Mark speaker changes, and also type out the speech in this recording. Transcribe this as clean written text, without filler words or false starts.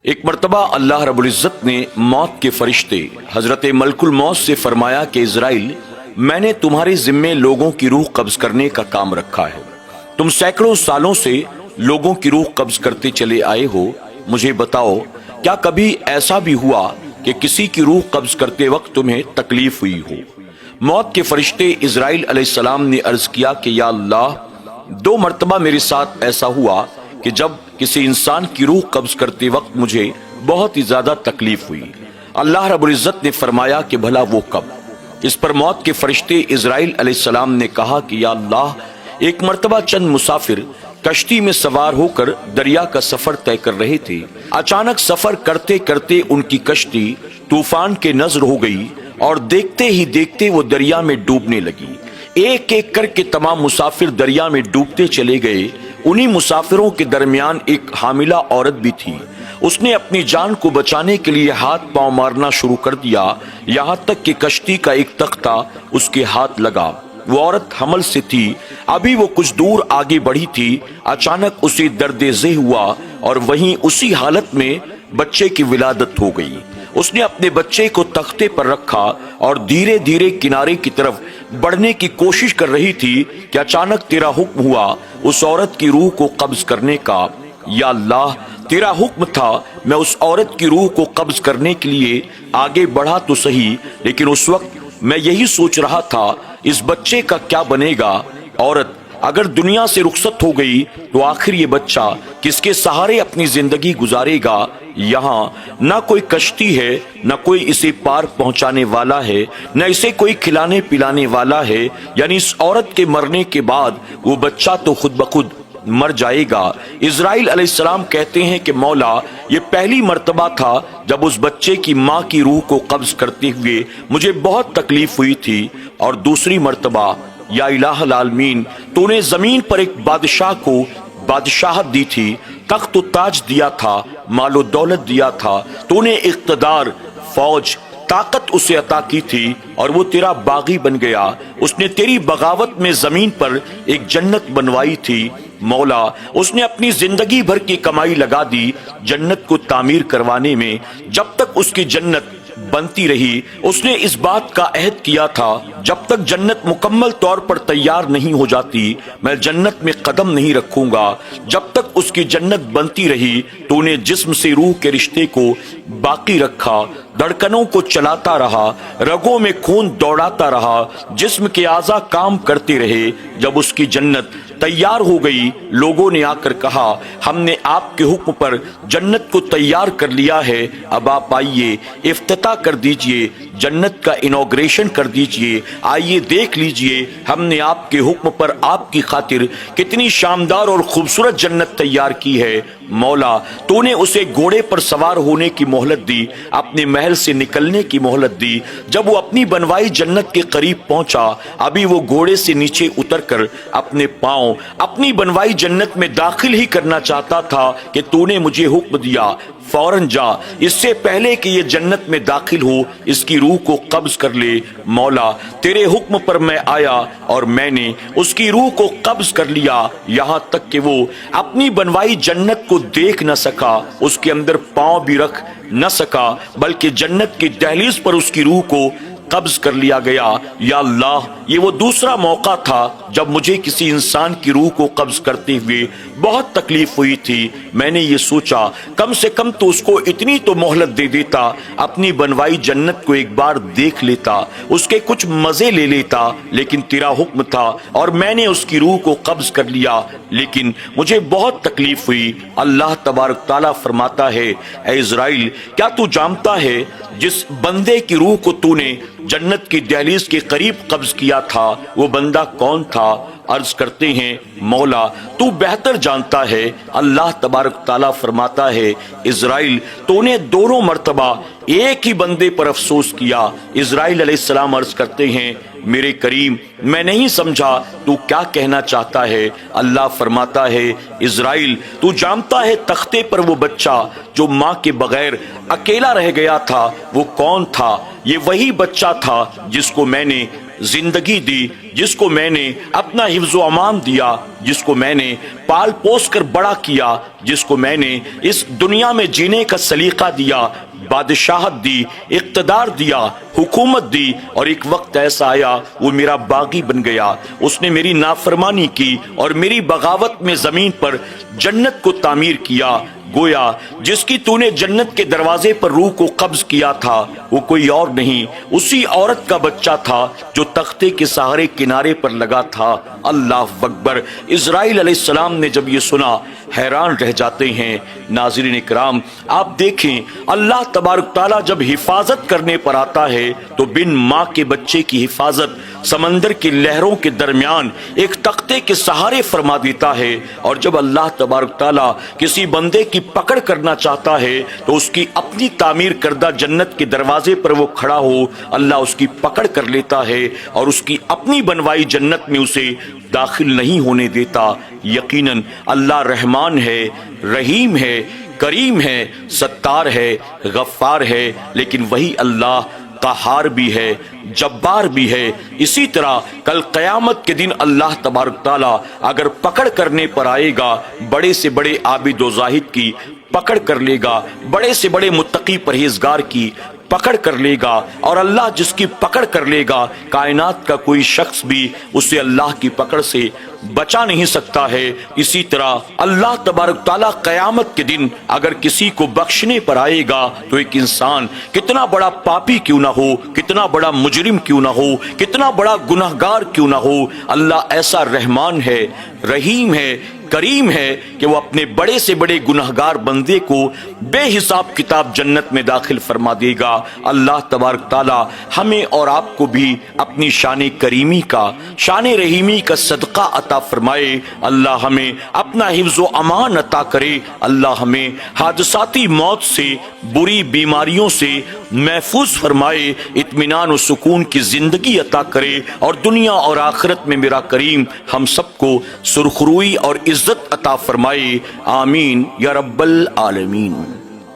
Speaker 1: ایک مرتبہ اللہ رب العزت نے موت کے فرشتے حضرت ملکل موت سے فرمایا کہ اسرائیل، میں نے تمہارے ذمے لوگوں کی روح قبض کرنے کا کام رکھا ہے۔ تم سینکڑوں سالوں سے لوگوں کی روح قبض کرتے چلے آئے ہو، مجھے بتاؤ کیا کبھی ایسا بھی ہوا کہ کسی کی روح قبض کرتے وقت تمہیں تکلیف ہوئی ہو؟ موت کے فرشتے اسرائیل علیہ السلام نے عرض کیا کہ یا اللہ، 2 مرتبہ میرے ساتھ ایسا ہوا کہ جب کسی انسان کی روح قبض کرتے وقت مجھے بہت ہی زیادہ تکلیف ہوئی۔ اللہ رب العزت نے فرمایا کہ بھلا وہ کب؟ اس پر موت کے فرشتے اسرائیل علیہ السلام نے کہا کہ یا اللہ، ایک مرتبہ چند مسافر کشتی میں سوار ہو کر دریا کا سفر طے کر رہے تھے۔ اچانک سفر کرتے کرتے ان کی کشتی طوفان کے نذر ہو گئی اور دیکھتے ہی دیکھتے وہ دریا میں ڈوبنے لگی۔ ایک ایک کر کے تمام مسافر دریا میں ڈوبتے چلے گئے۔ انہی مسافروں کے درمیان ایک حاملہ عورت بھی تھی۔ اس نے اپنی جان کو بچانے کے لیے ہاتھ پاؤں مارنا شروع کر دیا، یہاں تک کہ کشتی کا ایک تختہ اس کے ہاتھ لگا۔ وہ عورت حمل سے تھی، ابھی وہ کچھ دور آگے بڑھی تھی، اچانک اسے درد ذہ ہوا اور وہیں اسی حالت میں بچے کی ولادت ہو گئی۔ اس نے اپنے بچے کو تختے پر رکھا اور دھیرے دھیرے کنارے کی طرف بڑھنے کی کوشش کر رہی تھی کہ اچانک تیرا حکم ہوا اس عورت کی روح کو قبض کرنے کا۔ یا اللہ، تیرا حکم تھا، میں اس عورت کی روح کو قبض کرنے کے لیے آگے بڑھا تو صحیح، لیکن اس وقت میں یہی سوچ رہا تھا اس بچے کا کیا بنے گا۔ عورت اگر دنیا سے رخصت ہو گئی تو آخر یہ بچہ کس کے سہارے اپنی زندگی گزارے گا؟ یہاں نہ کوئی کشتی ہے، نہ کوئی اسے پار پہنچانے والا ہے، نہ اسے کوئی کھلانے پلانے والا ہے، یعنی اس عورت کے مرنے کے بعد وہ بچہ تو خود بخود مر جائے گا۔ اسرائیل علیہ السلام کہتے ہیں کہ مولا، یہ پہلی مرتبہ تھا جب اس بچے کی ماں کی روح کو قبض کرتے ہوئے مجھے بہت تکلیف ہوئی تھی، اور دوسری مرتبہ یا الہ العالمین، تو نے زمین پر ایک بادشاہ کو بادشاہت دی تھی، تخت و تاج دیا تھا، مال و دولت دیا تھا، تو نے اقتدار، فوج، طاقت اسے عطا کی تھی، اور وہ تیرا باغی بن گیا۔ اس نے تیری بغاوت میں زمین پر ایک جنت بنوائی تھی۔ مولا، اس نے اپنی زندگی بھر کی کمائی لگا دی جنت کو تعمیر کروانے میں۔ جب تک اس کی جنت بنتی رہی، اس نے اس بات کا عہد کیا تھا جب تک جنت مکمل طور پر تیار نہیں ہو جاتی میں جنت میں قدم نہیں رکھوں گا۔ جب تک اس کی جنت بنتی رہی تو نے جسم سے روح کے رشتے کو باقی رکھا، دھڑکنوں کو چلاتا رہا، رگوں میں خون دوڑاتا رہا، جسم کے اعضاء کام کرتے رہے۔ جب اس کی جنت تیار ہو گئی، لوگوں نے آ کر کہا، ہم نے آپ کے حکم پر جنت کو تیار کر لیا ہے، اب آپ آئیے، افتتاح کر دیجئے، جنت کا انوگریشن کر دیجئے، آئیے دیکھ لیجئے ہم نے آپ کے حکم پر آپ کی خاطر کتنی شاندار اور خوبصورت جنت تیار کی ہے۔ مولا، تو نے اسے گھوڑے پر سوار ہونے کی مہلت دی، اپنے محل سے نکلنے کی مہلت دی۔ جب وہ اپنی بنوائی جنت کے قریب پہنچا، ابھی وہ گھوڑے سے نیچے اتر کر اپنے پاؤں اپنی بنوائی جنت میں داخل ہی کرنا چاہتا تھا کہ تو نے مجھے حکم دیا، فوراً جا، اس سے پہلے کہ یہ جنت میں داخل ہو اس کی روح کو قبض کر لے۔ مولا، تیرے حکم پر میں آیا اور میں نے اس کی روح کو قبض کر لیا، یہاں تک کہ وہ اپنی بنوائی جنت کو دیکھ نہ سکا، اس کے اندر پاؤں بھی رکھ نہ سکا، بلکہ جنت کی دہلیز پر اس کی روح کو قبض کر لیا گیا۔ یا اللہ، یہ وہ دوسرا موقع تھا جب مجھے کسی انسان کی روح کو قبض کرتے ہوئے بہت تکلیف ہوئی تھی۔ میں نے یہ سوچا کم سے کم تو اس کو اتنی تو مہلت دے دیتا، اپنی بنوائی جنت کو ایک بار دیکھ لیتا، اس کے کچھ مزے لے لیتا، لیکن تیرا حکم تھا اور میں نے اس کی روح کو قبض کر لیا، لیکن مجھے بہت تکلیف ہوئی۔ اللہ تبارک تعالیٰ فرماتا ہے، اے اسرائیل، کیا تو جانتا ہے جس بندے کی روح کو تو نے جنت کی دہلیز کے قریب قبض کیا تھا وہ بندہ کون تھا؟ عرض کرتے ہیں، مولا تو بہتر جانتا ہے۔ اللہ تبارک تعالیٰ فرماتا ہے، اسرائیل، تو نے دونوں مرتبہ ایک ہی بندے پر افسوس کیا۔ اسرائیل علیہ السلام عرض کرتے ہیں، میرے کریم، میں نہیں سمجھا تو کیا کہنا چاہتا ہے؟ اللہ فرماتا ہے، اسرائیل، تو جانتا ہے تختے پر وہ بچہ جو ماں کے بغیر اکیلا رہ گیا تھا وہ کون تھا؟ یہ وہی بچہ تھا جس کو میں نے زندگی دی، جس کو میں نے اپنا حفظ و امان دیا، جس کو میں نے پال پوس کر بڑا کیا، جس کو میں نے اس دنیا میں جینے کا سلیقہ دیا، بادشاہت دی، اقتدار دیا، حکومت دی، اور ایک وقت ایسا آیا وہ میرا باغی بن گیا، اس نے میری نافرمانی کی اور میری بغاوت میں زمین پر جنت کو تعمیر کیا۔ گویا جس کی تو نے جنت کے دروازے پر روح کو قبض کیا تھا وہ کوئی اور نہیں، اسی عورت کا بچہ تھا جو تختے کے سہارے کنارے پر لگا تھا۔ اللہ اکبر۔ اسرائیل علیہ السلام نے جب یہ سنا حیران رہ جاتے ہیں۔ ناظرین اکرام، آپ دیکھیں اللہ تبارک تعالیٰ جب حفاظت کرنے پر آتا ہے تو بن ماں کے بچے کی حفاظت سمندر کی لہروں کے درمیان ایک تختے کے سہارے فرما دیتا ہے، اور جب اللہ تبارک تعالیٰ کسی بندے کی پکڑ کرنا چاہتا ہے تو اس کی اپنی تعمیر کردہ جنت کے دروازے پر وہ کھڑا ہو، اللہ اس کی پکڑ کر لیتا ہے اور اس کی اپنی بنوائی جنت میں اسے داخل نہیں ہونے دیتا۔ یقیناً اللہ رحمان ہے، رحیم ہے، کریم ہے، ستار ہے، غفار ہے، لیکن وہی اللہ قہار بھی ہے، جبار بھی ہے۔ اسی طرح کل قیامت کے دن اللہ تبارک تعالیٰ اگر پکڑ کرنے پر آئے گا، بڑے سے بڑے عابد و زاہد کی پکڑ کر لے گا، بڑے سے بڑے متقی پرہیزگار کی پکڑ کر لے گا، اور اللہ جس کی پکڑ کر لے گا کائنات کا کوئی شخص بھی اسے اللہ کی پکڑ سے بچا نہیں سکتا ہے۔ اسی طرح اللہ تبارک تعالیٰ قیامت کے دن اگر کسی کو بخشنے پر آئے گا تو ایک انسان کتنا بڑا پاپی کیوں نہ ہو، کتنا بڑا مجرم کیوں نہ ہو، کتنا بڑا گناہگار کیوں نہ ہو، اللہ ایسا رحمان ہے، رحیم ہے، کریم ہے کہ وہ اپنے بڑے سے بڑے گناہگار بندے کو بے حساب کتاب جنت میں داخل فرما دے گا۔ اللہ تبارک تعالیٰ ہمیں اور آپ کو بھی اپنی شان کریمی کا، شان رحیمی کا صدقہ عطا فرمائے۔ اللہ ہمیں اپنا حفظ و امان عطا کرے۔ اللہ ہمیں حادثاتی موت سے، بری بیماریوں سے محفوظ فرمائے، اطمینان و سکون کی زندگی عطا کرے، اور دنیا اور آخرت میں میرا کریم ہم سب کو سرخروئی اور عزت عطا فرمائے۔ آمین یا رب العالمین۔